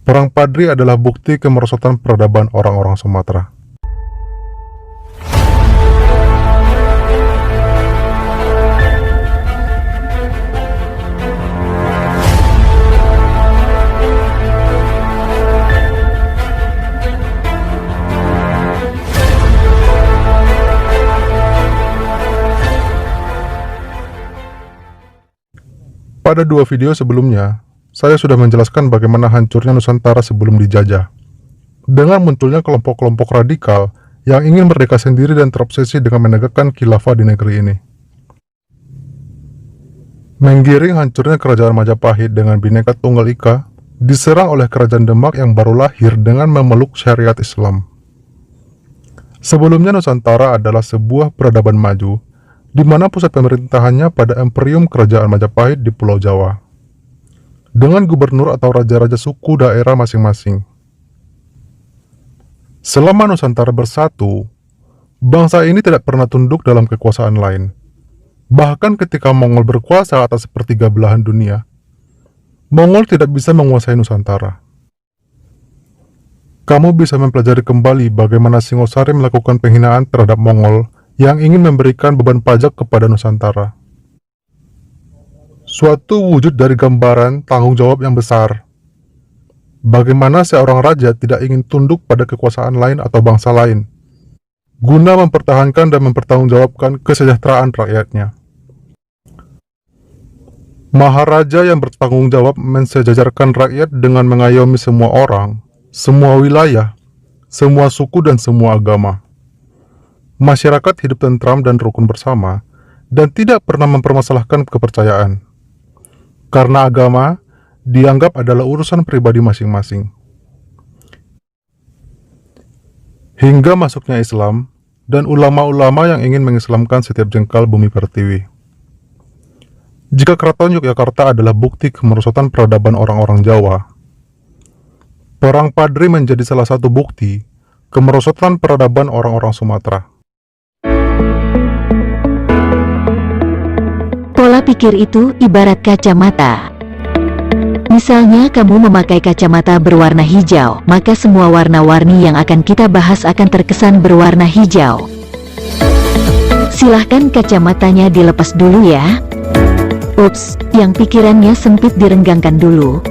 Perang Padri adalah bukti kemerosotan peradaban orang-orang Sumatera. Pada dua video sebelumnya, saya sudah menjelaskan bagaimana hancurnya Nusantara sebelum dijajah. Dengan munculnya kelompok-kelompok radikal yang ingin merdeka sendiri dan terobsesi dengan menegakkan khilafah di negeri ini. Menggiring hancurnya kerajaan Majapahit dengan Bhinneka Tunggal Ika, diserang oleh kerajaan Demak yang baru lahir dengan memeluk syariat Islam. Sebelumnya Nusantara adalah sebuah peradaban maju, di mana pusat pemerintahannya pada Imperium Kerajaan Majapahit di Pulau Jawa, dengan gubernur atau raja-raja suku daerah masing-masing. Selama Nusantara bersatu, bangsa ini tidak pernah tunduk dalam kekuasaan lain. Bahkan ketika Mongol berkuasa atas sepertiga belahan dunia, Mongol tidak bisa menguasai Nusantara. Kamu bisa mempelajari kembali bagaimana Singosari melakukan penghinaan terhadap Mongol yang ingin memberikan beban pajak kepada Nusantara. Suatu wujud dari gambaran tanggung jawab yang besar. Bagaimana seorang raja tidak ingin tunduk pada kekuasaan lain atau bangsa lain, guna mempertahankan dan mempertanggungjawabkan kesejahteraan rakyatnya. Maharaja yang bertanggung jawab mensejajarkan rakyat dengan mengayomi semua orang, semua wilayah, semua suku dan semua agama. Masyarakat hidup tentram dan rukun bersama, dan tidak pernah mempermasalahkan kepercayaan. Karena agama dianggap adalah urusan pribadi masing-masing. Hingga masuknya Islam, dan ulama-ulama yang ingin mengislamkan setiap jengkal bumi pertiwi. Jika Keraton Yogyakarta adalah bukti kemerosotan peradaban orang-orang Jawa, Perang Padri menjadi salah satu bukti kemerosotan peradaban orang-orang Sumatera. Pola pikir itu ibarat kacamata. Misalnya kamu memakai kacamata berwarna hijau, maka semua warna-warni yang akan kita bahas akan terkesan berwarna hijau. Silahkan kacamatanya dilepas dulu ya. Ups, yang pikirannya sempit direnggangkan dulu.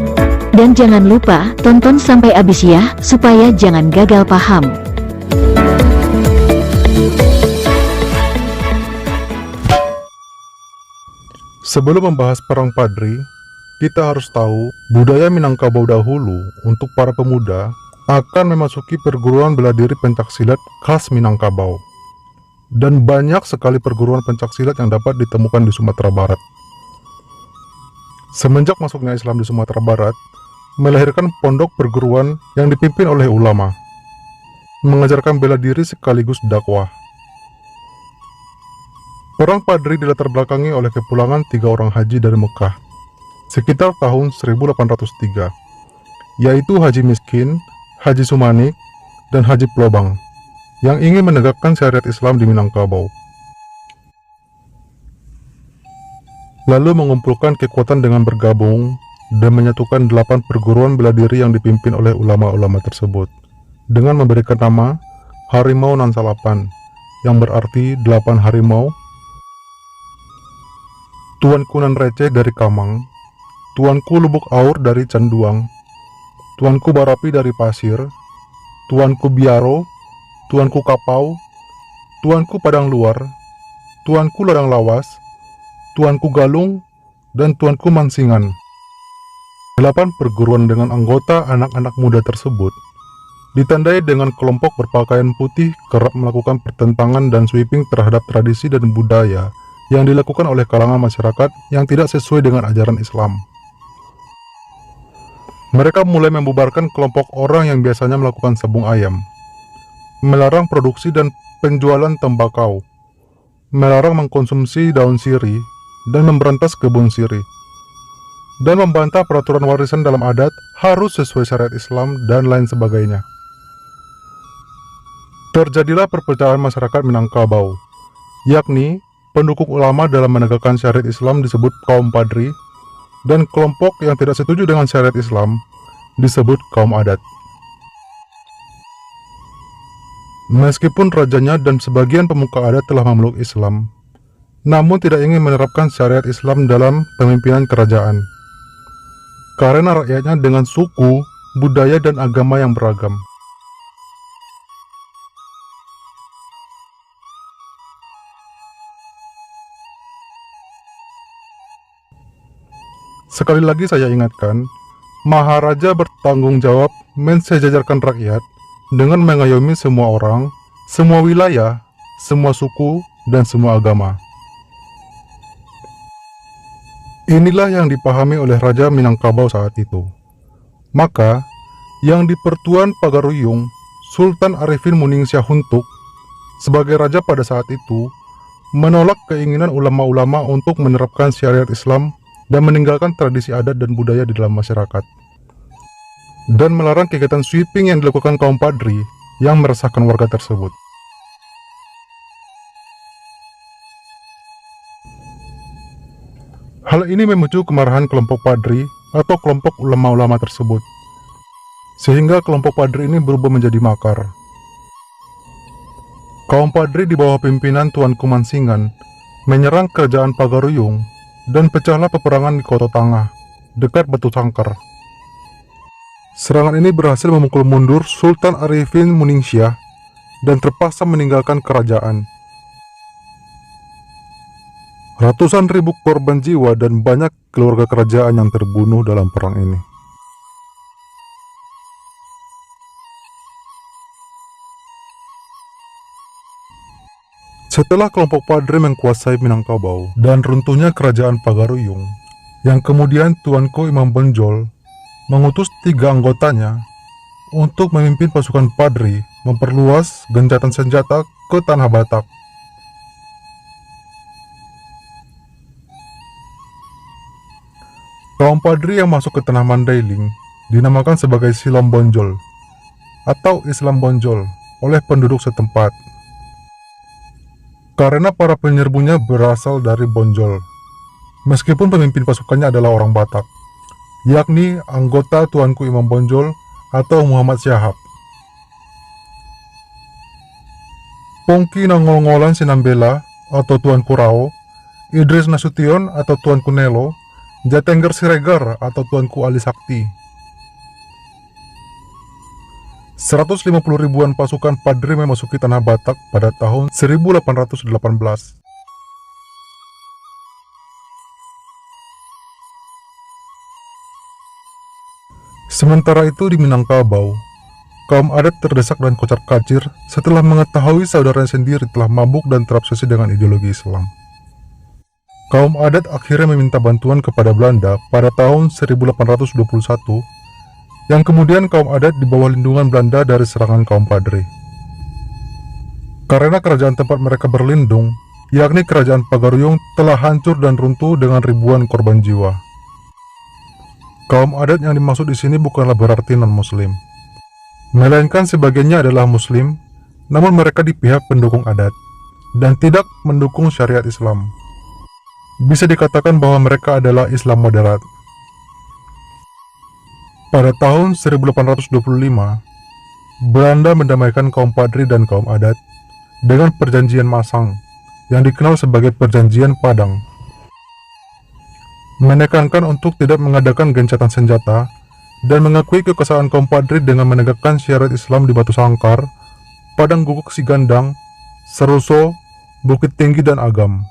Dan jangan lupa, tonton sampai habis ya, supaya jangan gagal paham. Sebelum membahas Perang Padri, kita harus tahu budaya Minangkabau dahulu untuk para pemuda akan memasuki perguruan bela diri pencaksilat khas Minangkabau. Dan banyak sekali perguruan pencaksilat yang dapat ditemukan di Sumatera Barat. Semenjak masuknya Islam di Sumatera Barat, melahirkan pondok perguruan yang dipimpin oleh ulama, mengajarkan bela diri sekaligus dakwah. Perang Padri dilatar belakangi oleh kepulangan 3 orang haji dari Mekah, sekitar tahun 1803, yaitu Haji Miskin, Haji Sumanik, dan Haji Plobang, yang ingin menegakkan syariat Islam di Minangkabau. Lalu mengumpulkan kekuatan dengan bergabung dan menyatukan 8 perguruan bela diri yang dipimpin oleh ulama-ulama tersebut, dengan memberikan nama Harimau Nan Salapan, yang berarti 8 harimau, Tuanku Nan Receh dari Kamang, Tuanku Lubuk Aur dari Canduang, Tuanku Barapi dari Pasir, Tuanku Biaro, Tuanku Kapau, Tuanku Padang Luar, Tuanku Ladang Lawas, Tuanku Galung, dan Tuanku Mansingan. 8 perguruan dengan anggota anak-anak muda tersebut ditandai dengan kelompok berpakaian putih kerap melakukan pertentangan dan sweeping terhadap tradisi dan budaya yang dilakukan oleh kalangan masyarakat yang tidak sesuai dengan ajaran Islam. Mereka mulai membubarkan kelompok orang yang biasanya melakukan sabung ayam, melarang produksi dan penjualan tembakau, melarang mengkonsumsi daun sirih, dan memberantas kebun sirih, dan membantah peraturan warisan dalam adat harus sesuai syariat Islam dan lain sebagainya. Terjadilah perpecahan masyarakat Minangkabau, yakni pendukung ulama dalam menegakkan syariat Islam disebut kaum Padri, dan kelompok yang tidak setuju dengan syariat Islam disebut kaum adat. Meskipun rajanya dan sebagian pemuka adat telah memeluk Islam, namun tidak ingin menerapkan syariat Islam dalam pemimpinan kerajaan, karena rakyatnya dengan suku, budaya, dan agama yang beragam. Sekali lagi saya ingatkan, Maharaja bertanggung jawab mensejajarkan rakyat dengan mengayomi semua orang, semua wilayah, semua suku, dan semua agama. Inilah yang dipahami oleh Raja Minangkabau saat itu. Maka, yang di Pertuan Pagaruyung, Sultan Arifin Muningsih Huntuk, sebagai raja pada saat itu, menolak keinginan ulama-ulama untuk menerapkan syariat Islam dan meninggalkan tradisi adat dan budaya di dalam masyarakat, dan melarang kegiatan sweeping yang dilakukan kaum Padri yang meresahkan warga tersebut. Hal ini memicu kemarahan kelompok Padri atau kelompok ulama-ulama tersebut, sehingga kelompok Padri ini berubah menjadi makar. Kaum Padri di bawah pimpinan Tuanku Mansingan menyerang kerajaan Pagaruyung dan pecahlah peperangan di Kota Tangah, dekat Batu Sangkar. Serangan ini berhasil memukul mundur Sultan Arifin Muningsih dan terpaksa meninggalkan kerajaan. Ratusan ribu korban jiwa dan banyak keluarga kerajaan yang terbunuh dalam perang ini. Setelah kelompok Padri menguasai Minangkabau dan runtuhnya kerajaan Pagaruyung, yang kemudian Tuanku Imam Bonjol mengutus 3 anggotanya untuk memimpin pasukan Padri memperluas gencatan senjata ke Tanah Batak. Kaum Padri yang masuk ke Tanah Mandailing dinamakan sebagai Silam Bonjol atau Islam Bonjol oleh penduduk setempat, karena para penyerbunya berasal dari Bonjol, meskipun pemimpin pasukannya adalah orang Batak, yakni anggota Tuanku Imam Bonjol atau Muhammad Syahab. Pongki Nangol-ngolan Sinambela atau Tuanku Rao, Idris Nasution atau Tuanku Nelo, Jatengger Siregar atau Tuanku Ali Sakti. 150 ribuan pasukan Padri memasuki Tanah Batak pada tahun 1818. Sementara itu di Minangkabau, kaum adat terdesak dan kocar-kacir setelah mengetahui saudaranya sendiri telah mabuk dan terobsesi dengan ideologi Islam. Kaum adat akhirnya meminta bantuan kepada Belanda pada tahun 1821, yang kemudian kaum adat di bawah lindungan Belanda dari serangan kaum Padri. Karena kerajaan tempat mereka berlindung, yakni kerajaan Pagaruyung, telah hancur dan runtuh dengan ribuan korban jiwa. Kaum adat yang dimaksud di sini bukanlah berarti non-muslim, melainkan sebagiannya adalah muslim, namun mereka di pihak pendukung adat dan tidak mendukung syariat Islam. Bisa dikatakan bahwa mereka adalah Islam moderat. Pada tahun 1825, Belanda mendamaikan kaum Padri dan kaum adat dengan Perjanjian Masang yang dikenal sebagai Perjanjian Padang, menekankan untuk tidak mengadakan gencatan senjata dan mengakui kekuasaan kaum Padri dengan menegakkan syariat Islam di Batu Sangkar, Padang Guguk Sigandang, Seruso, Bukit Tinggi, dan Agam.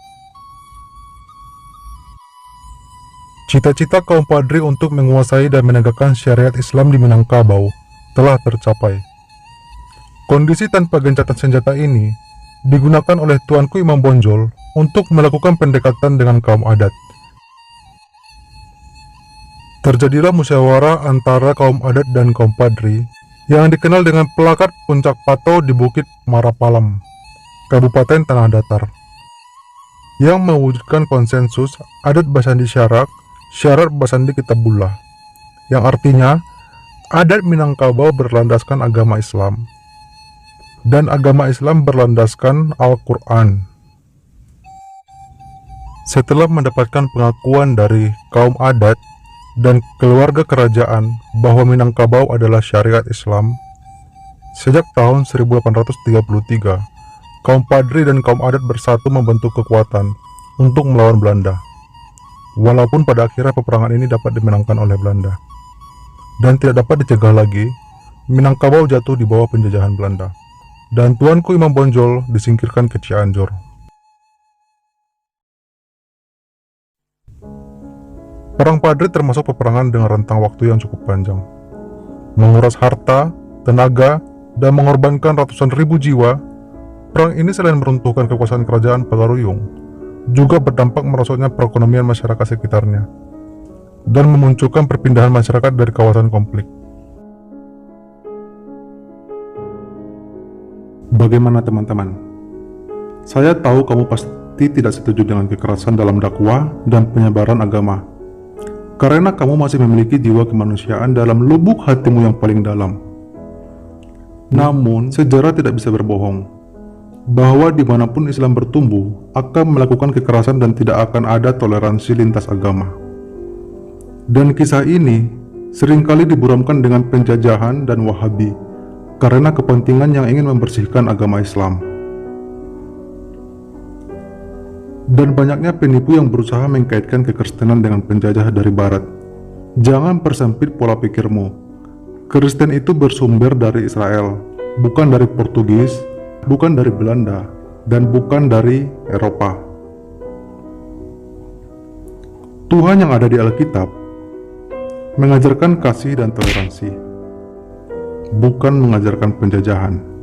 Cita-cita kaum Padri untuk menguasai dan menegakkan syariat Islam di Minangkabau telah tercapai. Kondisi tanpa gencatan senjata ini digunakan oleh Tuanku Imam Bonjol untuk melakukan pendekatan dengan kaum adat. Terjadilah musyawarah antara kaum adat dan kaum Padri yang dikenal dengan Pelakat Puncak Pato di Bukit Marapalam, Kabupaten Tanah Datar, yang mewujudkan konsensus adat Basandi Syarak, Syarat Basandi Kitabullah, yang artinya adat Minangkabau berlandaskan agama Islam dan agama Islam berlandaskan Al-Quran. Setelah mendapatkan pengakuan dari kaum adat dan keluarga kerajaan bahwa Minangkabau adalah syariat Islam, sejak tahun 1833, kaum Padri dan kaum adat bersatu membentuk kekuatan untuk melawan Belanda. Walaupun pada akhirnya peperangan ini dapat dimenangkan oleh Belanda dan tidak dapat dicegah lagi, Minangkabau jatuh di bawah penjajahan Belanda dan Tuanku Imam Bonjol disingkirkan ke Cianjur. Perang Padri termasuk peperangan dengan rentang waktu yang cukup panjang, menguras harta, tenaga, dan mengorbankan ratusan ribu jiwa. Perang ini selain meruntuhkan kekuasaan kerajaan Pagaruyung, juga berdampak merosotnya perekonomian masyarakat sekitarnya, dan memunculkan perpindahan masyarakat dari kawasan konflik. Bagaimana teman-teman? Saya tahu kamu pasti tidak setuju dengan kekerasan dalam dakwah dan penyebaran agama, karena kamu masih memiliki jiwa kemanusiaan dalam lubuk hatimu yang paling dalam. Namun, sejarah tidak bisa berbohong, bahwa dimanapun Islam bertumbuh, akan melakukan kekerasan dan tidak akan ada toleransi lintas agama. Dan kisah ini seringkali diburamkan dengan penjajahan dan Wahabi, karena kepentingan yang ingin membersihkan agama Islam. Dan banyaknya penipu yang berusaha mengkaitkan kekristenan dengan penjajah dari barat. Jangan persempit pola pikirmu. Kristen itu bersumber dari Israel, bukan dari Portugis, bukan dari Belanda, dan bukan dari Eropa. Tuhan yang ada di Alkitab mengajarkan kasih dan toleransi, bukan mengajarkan penjajahan.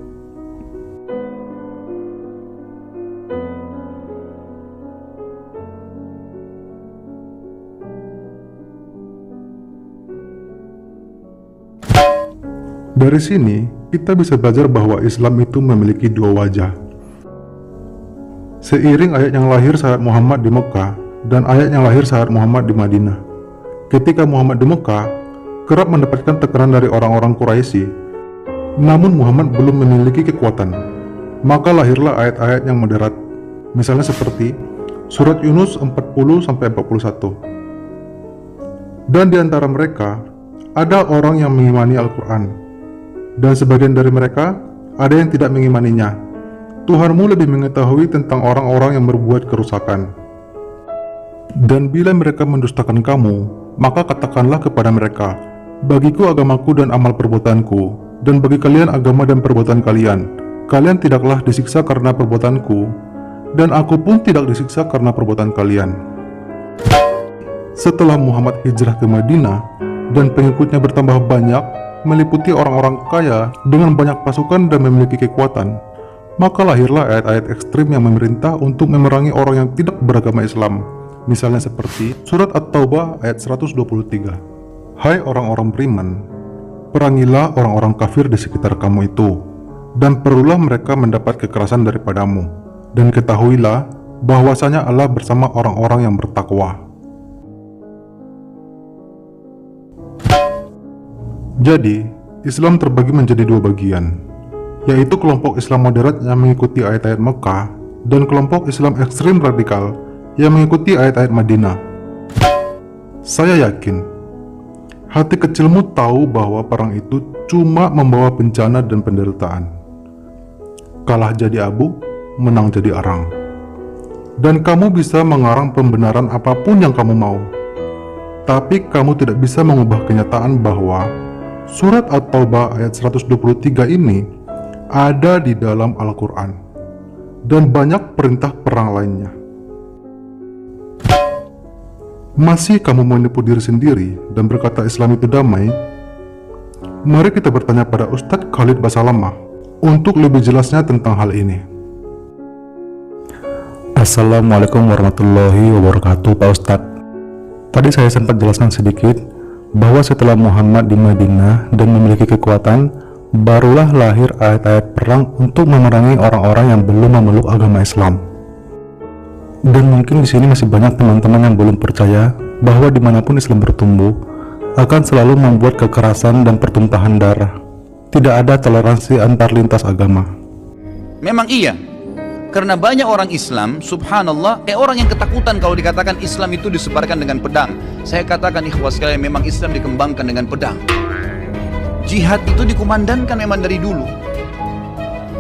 Dari sini, kita bisa belajar bahwa Islam itu memiliki dua wajah. Seiring ayat yang lahir saat Muhammad di Mekah dan ayat yang lahir saat Muhammad di Madinah. Ketika Muhammad di Mekah, kerap mendapatkan tekanan dari orang-orang Quraisy, namun Muhammad belum memiliki kekuatan. Maka lahirlah ayat-ayat yang moderat, misalnya seperti Surat Yunus 40-41. Dan di antara mereka, ada orang yang mengimani Al-Quran, dan sebagian dari mereka ada yang tidak mengimaninya. Tuhanmu lebih mengetahui tentang orang-orang yang berbuat kerusakan. Dan bila mereka mendustakan kamu, maka katakanlah kepada mereka, bagiku agamaku dan amal perbuatanku, dan bagi kalian agama dan perbuatan kalian. Kalian tidaklah disiksa karena perbuatanku, dan aku pun tidak disiksa karena perbuatan kalian. Setelah Muhammad hijrah ke Madinah dan pengikutnya bertambah banyak, meliputi orang-orang kaya dengan banyak pasukan dan memiliki kekuatan, maka lahirlah ayat-ayat ekstrim yang memerintah untuk memerangi orang yang tidak beragama Islam. Misalnya seperti Surat At-Taubah ayat 123. Hai orang-orang beriman, perangilah orang-orang kafir di sekitar kamu itu, dan perlulah mereka mendapat kekerasan daripadamu, dan ketahuilah bahwasanya Allah bersama orang-orang yang bertakwa. Jadi, Islam terbagi menjadi dua bagian, yaitu kelompok Islam moderat yang mengikuti ayat-ayat Mekah dan kelompok Islam ekstrim radikal yang mengikuti ayat-ayat Madinah. Saya yakin, hati kecilmu tahu bahwa perang itu cuma membawa bencana dan penderitaan. Kalah jadi abu, menang jadi arang. Dan kamu bisa mengarang pembenaran apapun yang kamu mau. Tapi kamu tidak bisa mengubah kenyataan bahwa Surat At-Taubah ayat 123 ini ada di dalam Al-Quran dan banyak perintah perang lainnya. Masih kamu menipu diri sendiri dan berkata Islam itu damai? Mari kita bertanya pada Ustadz Khalid Basalamah untuk lebih jelasnya tentang hal ini. Assalamualaikum warahmatullahi wabarakatuh, Pak Ustadz. Tadi saya sempat jelaskan sedikit bahwa setelah Muhammad di Madinah dan memiliki kekuatan, barulah lahir ayat-ayat perang untuk memerangi orang-orang yang belum memeluk agama Islam. Dan mungkin di sini masih banyak teman-teman yang belum percaya bahwa dimanapun Islam bertumbuh, akan selalu membuat kekerasan dan pertumpahan darah. Tidak ada toleransi antar lintas agama. Memang iya, Karena banyak orang Islam, subhanallah, orang yang ketakutan kalau dikatakan Islam itu disebarkan dengan pedang. Saya katakan ikhwas sekalian, memang Islam dikembangkan dengan pedang. Jihad itu dikumandangkan memang dari dulu.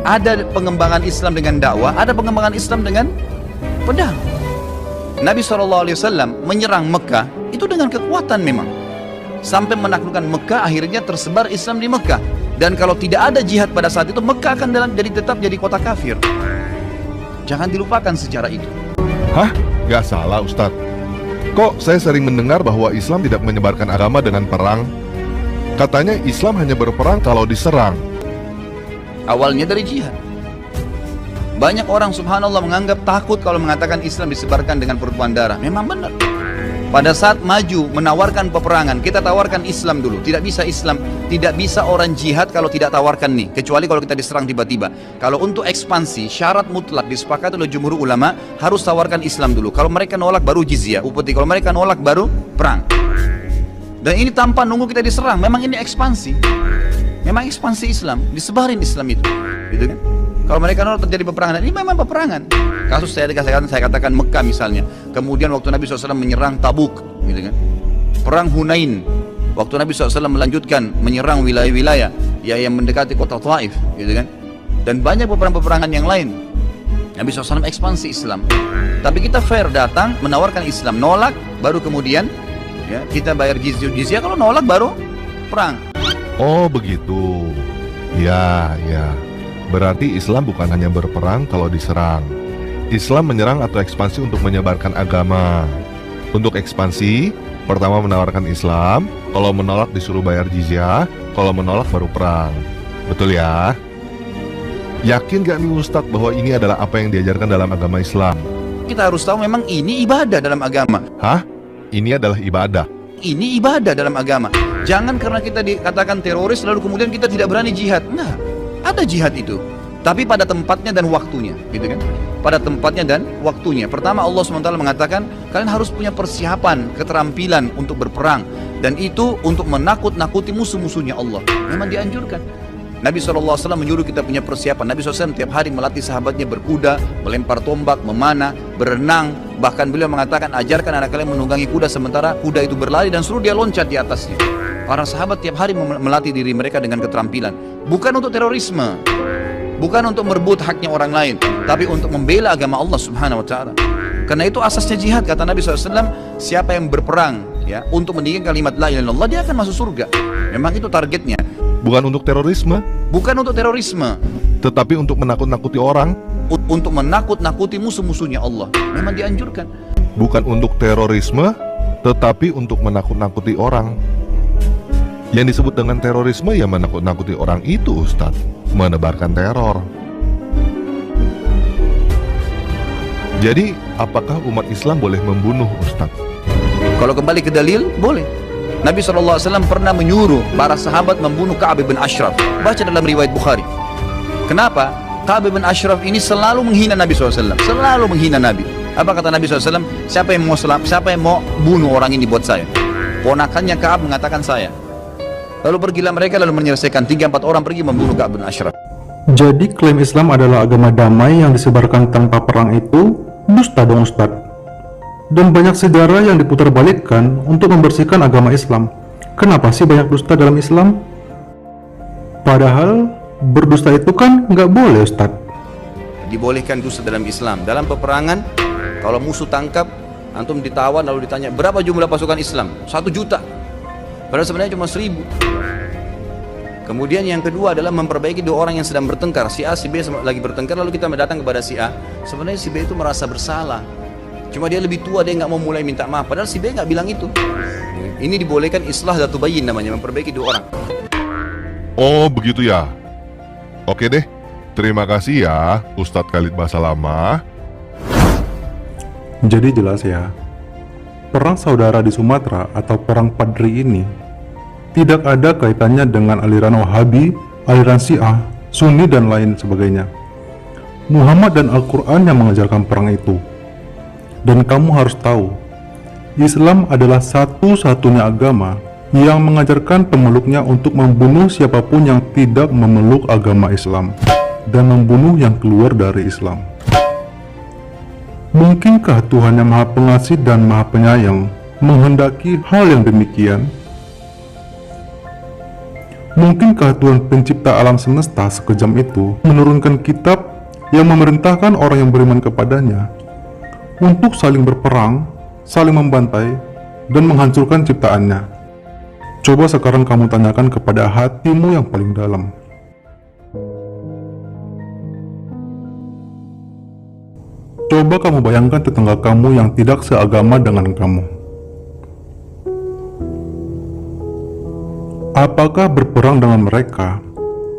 Ada pengembangan Islam dengan dakwah, ada pengembangan Islam dengan pedang. Nabi SAW menyerang Mekah itu dengan kekuatan memang. Sampai menaklukkan Mekah, akhirnya tersebar Islam di Mekah. Dan kalau tidak ada jihad pada saat itu, Mekah akan tetap jadi kota kafir. Jangan dilupakan sejarah itu. Hah? Gak salah Ustadz. Kok saya sering mendengar bahwa Islam tidak menyebarkan agama dengan perang? Katanya Islam hanya berperang kalau diserang. Awalnya dari jihad. Banyak orang subhanallah menganggap takut kalau mengatakan Islam disebarkan dengan pertumpahan darah. Memang benar. Pada saat maju menawarkan peperangan, kita tawarkan Islam dulu. Tidak bisa orang jihad kalau tidak tawarkan nih, kecuali kalau kita diserang tiba-tiba. Kalau untuk ekspansi, syarat mutlak disepakati oleh jumhur ulama, harus tawarkan Islam dulu. Kalau mereka nolak baru jizyah, upeti. Kalau mereka nolak baru perang. Dan ini tanpa nunggu kita diserang. Memang ini ekspansi. Memang ekspansi Islam, disebarin Islam itu, gitu kan? Kalau mereka nolak terjadi peperangan, ini memang peperangan. Kasus saya katakan Mekah misalnya. Kemudian waktu Nabi SAW menyerang Tabuk, gitu kan? Perang Hunain. Waktu Nabi SAW melanjutkan menyerang wilayah-wilayah yang mendekati kota Taif, gitu kan? Dan banyak peperangan yang lain. Nabi SAW ekspansi Islam. Tapi kita fair, datang menawarkan Islam, nolak baru kemudian ya kita bayar jizyah. Kalau nolak baru perang. Oh begitu. Ya. Berarti Islam bukan hanya berperang kalau diserang. Islam menyerang atau ekspansi untuk menyebarkan agama. Untuk ekspansi, pertama menawarkan Islam, kalau menolak disuruh bayar jizyah, kalau menolak baru perang. Betul ya? Yakin gak nih Ustadz bahwa ini adalah apa yang diajarkan dalam agama Islam? Kita harus tahu memang ini ibadah dalam agama. Hah? Ini adalah ibadah? Ini ibadah dalam agama. Jangan karena kita dikatakan teroris lalu kemudian kita tidak berani jihad. Nah, ada jihad itu, tapi pada tempatnya dan waktunya, gitu kan? Pada tempatnya dan waktunya. Pertama Allah SWT mengatakan kalian harus punya persiapan, keterampilan untuk berperang, dan itu untuk menakut-nakuti musuh-musuhnya Allah. Memang dianjurkan. Nabi SAW menyuruh kita punya persiapan. Nabi SAW tiap hari melatih sahabatnya berkuda, melempar tombak, memanah, berenang. Bahkan beliau mengatakan ajarkan anak kalian menunggangi kuda sementara kuda itu berlari dan suruh dia loncat di atasnya. Para sahabat tiap hari melatih diri mereka dengan keterampilan. Bukan untuk terorisme, bukan untuk merebut haknya orang lain, tapi untuk membela agama Allah Subhanahu wa Ta'ala. Karena itu asasnya jihad, kata Nabi SAW, siapa yang berperang ya untuk meninggikan kalimat la ilaha illallah, dia akan masuk surga. Memang itu targetnya. Bukan untuk terorisme? Bukan untuk terorisme, tetapi untuk menakut-nakuti orang? Untuk menakut-nakuti musuh-musuhnya Allah. Memang dianjurkan. Bukan untuk terorisme, tetapi untuk menakut-nakuti orang. Yang disebut dengan terorisme ya menakut-nakuti orang itu Ustadz, menebarkan teror. Jadi apakah umat Islam boleh membunuh Ustadz? Kalau kembali ke dalil, boleh. Nabi SAW pernah menyuruh para sahabat membunuh Ka'ab bin Ashraf. Baca dalam riwayat Bukhari. Kenapa? Ka'ab bin Ashraf ini selalu menghina Nabi SAW, selalu menghina Nabi. Apa kata Nabi SAW? Siapa yang mau bunuh orang ini buat saya? Ponakannya Ka'ab mengatakan saya. Lalu pergilah mereka lalu menyelesaikan 3-4 orang pergi membunuh Ka'ab bin Ashraf. Jadi klaim Islam adalah agama damai yang disebarkan tanpa perang itu dusta dong Ustadz. Dan banyak sejarah yang diputarbalikkan untuk membersihkan agama Islam. Kenapa sih banyak dusta dalam Islam? Padahal berdusta itu kan nggak boleh Ustadz. Dibolehkan dusta dalam Islam. Dalam peperangan, kalau musuh tangkap, antum ditawan lalu ditanya berapa jumlah pasukan Islam? 1 juta. Padahal sebenarnya cuma 1000. Kemudian yang kedua adalah memperbaiki 2 orang yang sedang bertengkar. Si A, si B lagi bertengkar, lalu kita datang kepada si A. Sebenarnya si B itu merasa bersalah. Cuma dia lebih tua, dia nggak mau mulai minta maaf. Padahal si B nggak bilang itu. Ini dibolehkan islah dzatu bayyin namanya, memperbaiki 2 orang. Oh begitu ya. Oke deh. Terima kasih ya Ustadz Khalid Basalamah. Jadi jelas ya, perang saudara di Sumatera atau perang Padri ini tidak ada kaitannya dengan aliran Wahabi, aliran Syiah, Sunni dan lain sebagainya. Muhammad dan Al-Quran yang mengajarkan perang itu. Dan kamu harus tahu, Islam adalah satu-satunya agama yang mengajarkan pemeluknya untuk membunuh siapapun yang tidak memeluk agama Islam dan membunuh yang keluar dari Islam. Mungkinkah Tuhan yang Maha Pengasih dan Maha Penyayang menghendaki hal yang demikian? Mungkinkah Tuhan pencipta alam semesta sekejam itu menurunkan kitab yang memerintahkan orang yang beriman kepadanya untuk saling berperang, saling membantai, dan menghancurkan ciptaannya? Coba sekarang kamu tanyakan kepada hatimu yang paling dalam. Coba kamu bayangkan tetangga kamu yang tidak seagama dengan kamu. Apakah berperang dengan mereka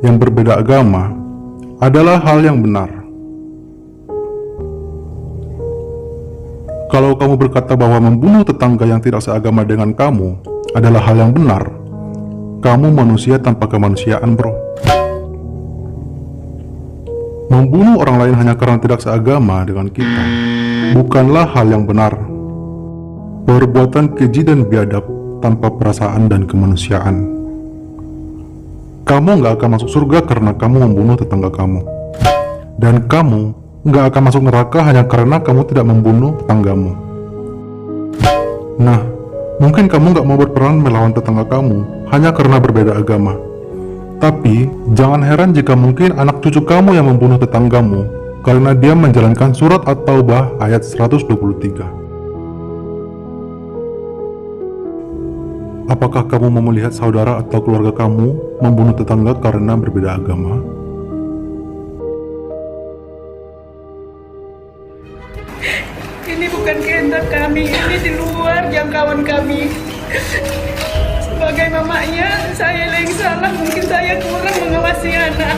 yang berbeda agama adalah hal yang benar? Kalau kamu berkata bahwa membunuh tetangga yang tidak seagama dengan kamu adalah hal yang benar, kamu manusia tanpa kemanusiaan, bro. Membunuh orang lain hanya karena tidak seagama dengan kita bukanlah hal yang benar. Perbuatan keji dan biadab tanpa perasaan dan kemanusiaan. Kamu nggak akan masuk surga karena kamu membunuh tetangga kamu. Dan kamu nggak akan masuk neraka hanya karena kamu tidak membunuh tetanggamu. Nah, mungkin kamu nggak mau berperang melawan tetangga kamu hanya karena berbeda agama. Tapi, jangan heran jika mungkin anak cucu kamu yang membunuh tetanggamu karena dia menjalankan surat At-Taubah ayat 123. Apakah kamu mau melihat saudara atau keluarga kamu membunuh tetangga karena berbeda agama? Ini bukan kehendak kami, ini di luar jangkauan kami. Sebagai mamanya, saya yang salah, mungkin saya kurang mengawasi anak.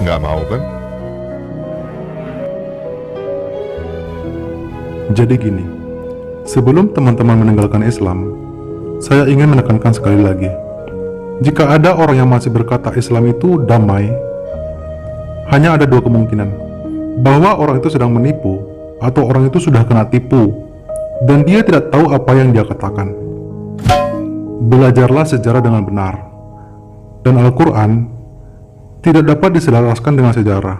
Nggak mau kan? Jadi gini, sebelum teman-teman meninggalkan Islam, saya ingin menekankan sekali lagi. Jika ada orang yang masih berkata Islam itu damai, hanya ada dua kemungkinan. Bahwa orang itu sedang menipu, atau orang itu sudah kena tipu, dan dia tidak tahu apa yang dia katakan. Belajarlah sejarah dengan benar. Dan Al-Quran tidak dapat diselaraskan dengan sejarah.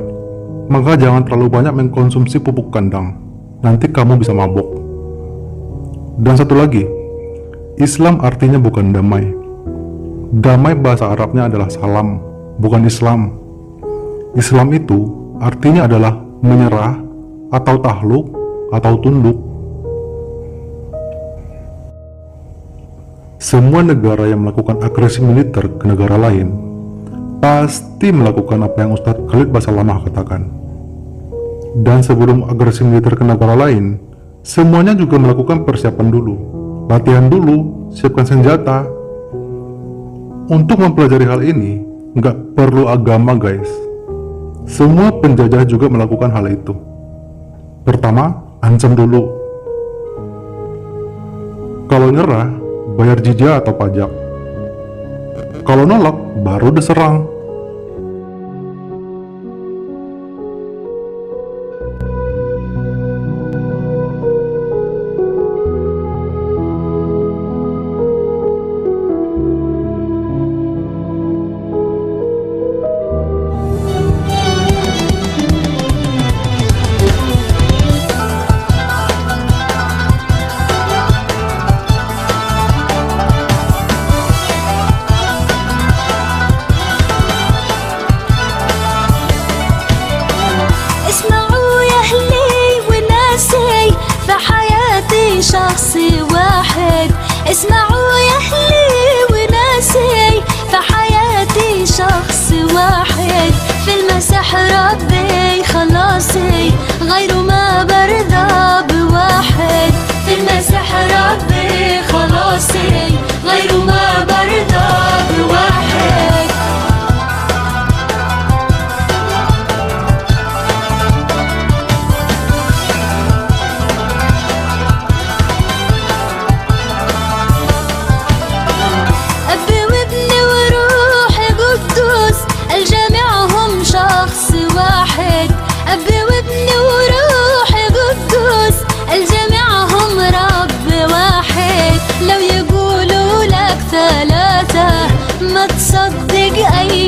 Maka jangan terlalu banyak mengkonsumsi pupuk kandang. Nanti kamu bisa mabuk. Dan satu lagi, Islam artinya bukan damai. Damai bahasa Arabnya adalah salam, bukan Islam. Islam itu artinya adalah menyerah, atau takluk, atau tunduk. Semua negara yang melakukan agresi militer ke negara lain pasti melakukan apa yang Ustadz Khalid Basalamah katakan. Dan sebelum agresi militer ke negara lain, semuanya juga melakukan persiapan dulu, latihan dulu, siapkan senjata. Untuk mempelajari hal ini, nggak perlu agama guys. Semua penjajah juga melakukan hal itu. Pertama, ancam dulu. Kalau nyerah, bayar jizya atau pajak. Kalau nolak, baru diserang. شخصي واحد اسمعوا يا أهلي وناسي فحياتي شخص واحد في المسح ربي خلاصي غير ما برضى بواحد في المسح ربي خلاصي غير ما برضى بواحد شخص واحد أبي وابني وروحي قدوس الجميع هم رب واحد لو يقولوا لك ثلاثة ما تصدق أي